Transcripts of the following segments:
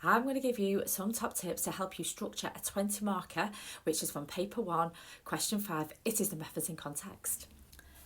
I'm going to give you some top tips to help you structure a 20 marker, which is from paper 1, question 5. It is the methods in context.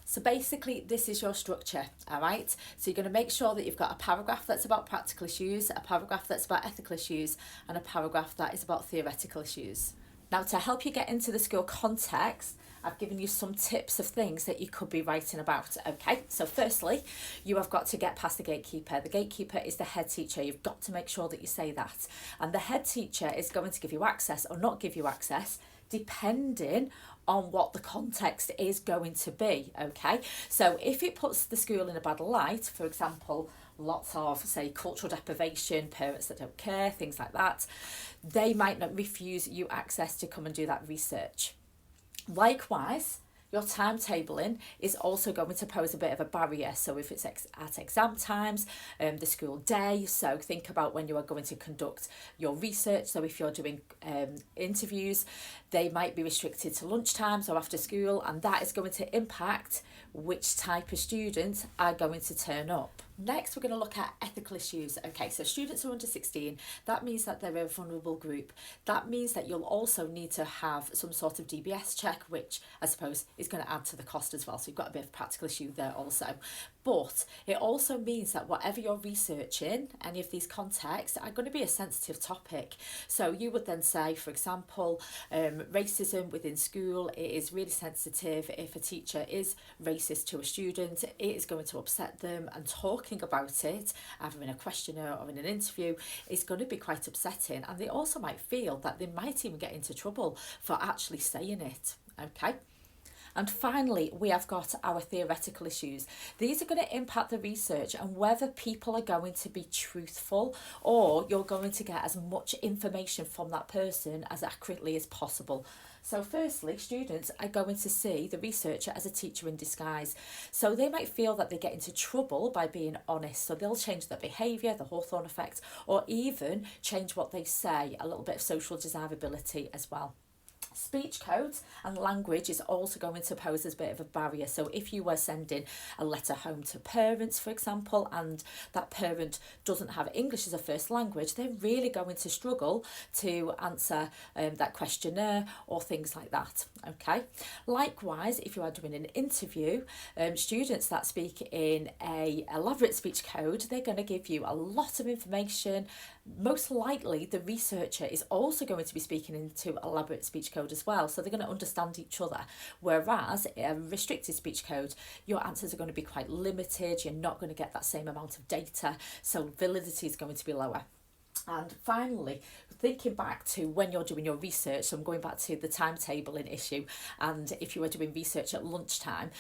So basically, this is your structure, all right? So you're going to make sure that you've got a paragraph that's about practical issues, a paragraph that's about ethical issues, and a paragraph that is about theoretical issues. Now, to help you get into the school context, I've given you some tips of things that you could be writing about, okay? So firstly, you have got to get past the gatekeeper. The gatekeeper is the head teacher. You've got to make sure that you say that. And the head teacher is going to give you access or not give you access, depending on what the context is going to be, okay? So if it puts the school in a bad light, for example, lots of, say, cultural deprivation, parents that don't care, things like that, they might not refuse you access to come and do that research. Likewise, your timetabling is also going to pose a bit of a barrier. So if it's at exam times, the school day, so think about when you are going to conduct your research. So if you're doing interviews, they might be restricted to lunchtimes or after school, and that is going to impact which type of students are going to turn up. Next, we're going to look at ethical issues. Okay, so students are under 16. That means that they're a vulnerable group. That means that you'll also need to have some sort of DBS check, which I suppose is going to add to the cost as well. So you've got a bit of practical issue there also. But it also means that whatever you're researching, any of these contexts are going to be a sensitive topic. So you would then say, for example, racism within school, it is really sensitive. If a teacher is racist to a student, it is going to upset them, and talking about it, either in a questionnaire or in an interview, is going to be quite upsetting. And they also might feel that they might even get into trouble for actually saying it, okay? And finally, we have got our theoretical issues. These are going to impact the research and whether people are going to be truthful, or you're going to get as much information from that person as accurately as possible. So firstly, students are going to see the researcher as a teacher in disguise. So they might feel that they get into trouble by being honest. So they'll change their behaviour, the Hawthorne effect, or even change what they say, a little bit of social desirability as well. Speech codes and language is also going to pose as a bit of a barrier. So if you were sending a letter home to parents, for example, and that parent doesn't have English as a first language, they're really going to struggle to answer that questionnaire or things like that, okay? Likewise, if you are doing an interview, students that speak in a elaborate speech code, they're going to give you a lot of information. Most likely the researcher is also going to be speaking into elaborate speech code as well, so they're going to understand each other. Whereas a restricted speech code, your answers are going to be quite limited, you're not going to get that same amount of data, so validity is going to be lower. And finally, thinking back to when you're doing your research, so I'm going back to the timetabling issue, and if you were doing research at lunchtime,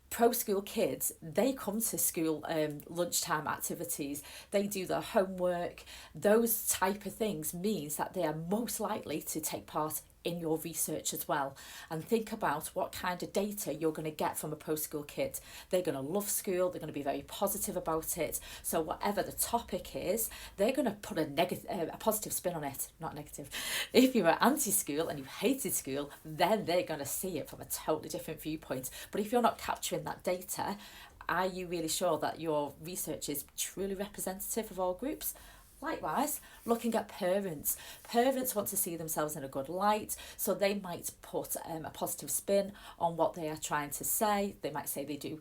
pro-school kids, they come to school lunchtime activities, they do their homework, those type of things means that they are most likely to take part in your research as well. And think about what kind of data you're going to get from a pro-school kid. They're going to love school, they're going to be very positive about it, so whatever the topic is, they're going to put a positive spin on it, not negative. If you were anti-school and you hated school, then they're going to see it from a totally different viewpoint. But if you're not capturing that data, are you really sure that your research is truly representative of all groups? Likewise, looking at parents. Parents want to see themselves in a good light, so they might put a positive spin on what they are trying to say. They might say they do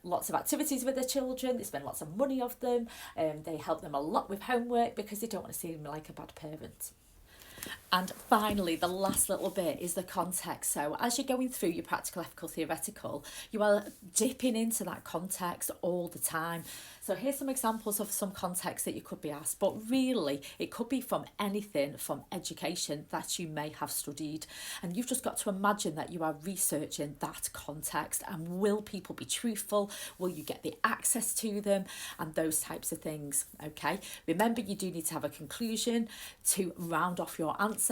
lots of activities with their children, they spend lots of money of them, they help them a lot with homework because they don't want to see them like a bad parent. And finally, the last little bit is the context. So as you're going through your practical, ethical, theoretical, you are dipping into that context all the time. So here's some examples of some context that you could be asked, but really it could be from anything from education that you may have studied. And you've just got to imagine that you are researching that context, and will people be truthful? Will you get the access to them? And those types of things, okay? Remember, you do need to have a conclusion to round off your answer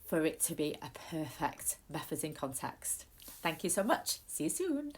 for it to be a perfect methods in context. Thank you so much. See you soon.